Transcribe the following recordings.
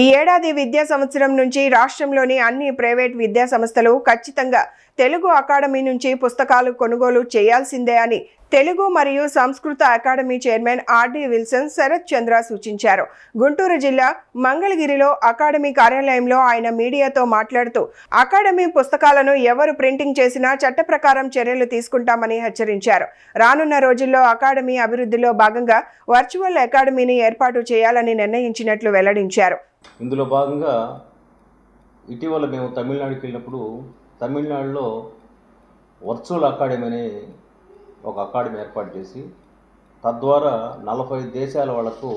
ఈ ఏడాది విద్యా సంవత్సరం నుంచి రాష్ట్రంలోని అన్ని ప్రైవేట్ విద్యా సంస్థలు ఖచ్చితంగా తెలుగు అకాడమీ నుంచి పుస్తకాలు కొనుగోలు చేయాల్సిందే అని తెలుగు మరియు Sanskrit academy chairman RD Wilson Sarath Chandra సూచించారు. గుంటూరు జిల్లా మంగళగిరిలో అకాడమీ కార్యాలయంలో ఆయన మీడియాతో మాట్లాడుతూ అకాడమీ పుస్తకాలను ఎవరు ప్రింటింగ్ చేసినా చట్ట ప్రకారం చర్యలు తీసుకుంటామని హెచ్చరించారు. రానున్న రోజుల్లో అకాడమీ అభివృద్ధిలో భాగంగా వర్చువల్ అకాడమీని ఏర్పాటు చేయాలని నిర్ణయించినట్లు వెల్లడించారు. ఇందులో భాగంగా ఇటీవల మేము తమిళనాడుకి వెళ్ళినప్పుడు తమిళనాడులో వర్చువల్ అకాడమీ అనే ఒక అకాడమీ ఏర్పాటు చేసి తద్వారా 45 దేశాల వాళ్లకు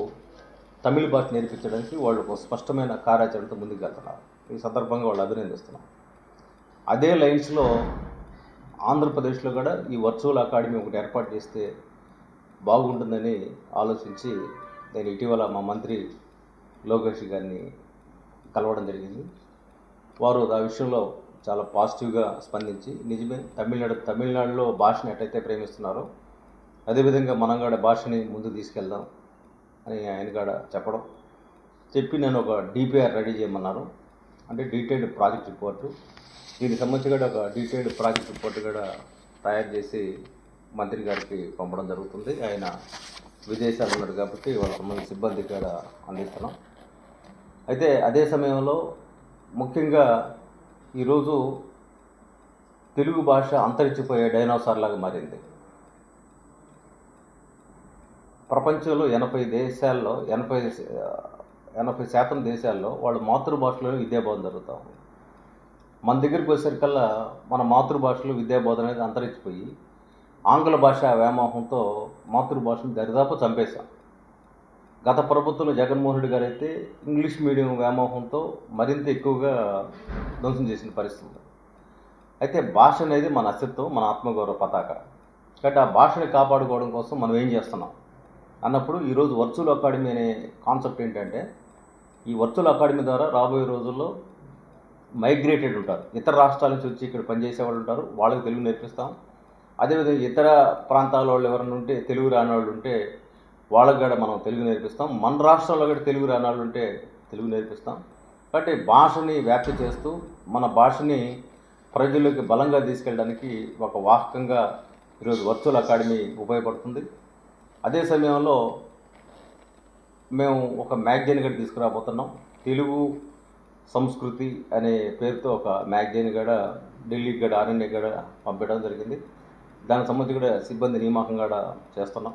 తమిళ భాష నేర్పించడానికి వాళ్ళు ఒక స్పష్టమైన కార్యాచరణతో ముందుకు వెళ్తున్నారు. ఈ సందర్భంగా వాళ్ళు అభినందిస్తున్నాం. అదే లైన్స్లో ఆంధ్రప్రదేశ్లో కూడా ఈ వర్చువల్ అకాడమీ ఒకటి ఏర్పాటు చేస్తే బాగుంటుందని ఆలోచించి నేను ఇటీవల మా మంత్రి లోకేష్ గారిని కలవడం జరిగింది. వారు ఆ విషయంలో చాలా పాజిటివ్గా స్పందించి నిజమే తమిళనాడులో భాషని ఎట్టయితే ప్రేమిస్తున్నారో అదేవిధంగా మనం కూడా భాషని ముందుకు తీసుకెళ్దాం అని ఆయన కూడా చెప్పి నేను ఒక డిపిఆర్ రెడీ చేయమన్నారు. అంటే డీటెయిల్డ్ ప్రాజెక్ట్ రిపోర్టు. దీనికి సంబంధించి కూడా ఒక డీటెయిల్డ్ ప్రాజెక్ట్ రిపోర్టు కూడా తయారు చేసి మంత్రి గారికి పంపడం జరుగుతుంది. ఆయన విదేశాలు ఉన్నారు కాబట్టి వాళ్ళ సంబంధించిన సిబ్బంది కూడా అందిస్తున్నాం. అయితే అదే సమయంలో ముఖ్యంగా ఈరోజు తెలుగు భాష అంతరించిపోయే డైనోసార్ లాగా మారింది. ప్రపంచంలో 80% దేశాల్లో వాళ్ళ మాతృభాషలో విద్యాబోధన జరుగుతూ ఉంది. మన దగ్గరికి వచ్చేసరికల్లా మన మాతృభాషలో విద్యాబోధన అనేది అంతరించిపోయి ఆంగ్ల భాష వ్యామోహంతో మాతృభాషను దరిదాపు చంపేశాం. గత ప్రభుత్వంలో జగన్మోహన్ రెడ్డి గారు అయితే ఇంగ్లీష్ మీడియం వ్యామోహంతో మరింత ఎక్కువగా ధ్వంసం చేసిన పరిస్థితి. అయితే భాష అనేది మన అస్తిత్వం, మన ఆత్మగౌరవ పతాక. కాబట్టి ఆ భాషని కాపాడుకోవడం కోసం మనం ఏం చేస్తున్నాం అన్నప్పుడు ఈరోజు వర్చువల్ అకాడమీ అనే కాన్సెప్ట్ ఏంటంటే ఈ వర్చువల్ అకాడమీ ద్వారా రాబోయే రోజుల్లో మైగ్రేటెడ్ ఉంటారు, ఇతర రాష్ట్రాల నుంచి వచ్చి ఇక్కడ పనిచేసే వాళ్ళు ఉంటారు, వాళ్ళకి తెలుగు నేర్పిస్తాం. అదేవిధంగా ఇతర ప్రాంతాల వాళ్ళు ఎవరైనా ఉంటే తెలుగు రాని వాళ్ళు ఉంటే వాళ్ళకి కూడా మనం తెలుగు నేర్పిస్తాం. మన రాష్ట్రంలో కూడా తెలుగు రాని వాళ్ళు ఉంటే తెలుగు నేర్పిస్తాం. కాబట్టి భాషని వ్యాప్తి చేస్తూ మన భాషని ప్రజల్లోకి బలంగా తీసుకెళ్ళడానికి ఒక వాహకంగా ఈరోజు వర్చువల్ అకాడమీ ఉపయోగపడుతుంది. అదే సమయంలో మేము ఒక మ్యాగజైన్ కూడా తీసుకురాబోతున్నాం. తెలుగు సంస్కృతి అనే పేరుతో ఒక మ్యాగజైన్ కూడా ఢిల్లీకి కూడా ఆర్ఎన్ఏ కూడా పంపించడం జరిగింది. దానికి సంబంధించి కూడా సిబ్బంది నియామకం కూడా చేస్తున్నాం.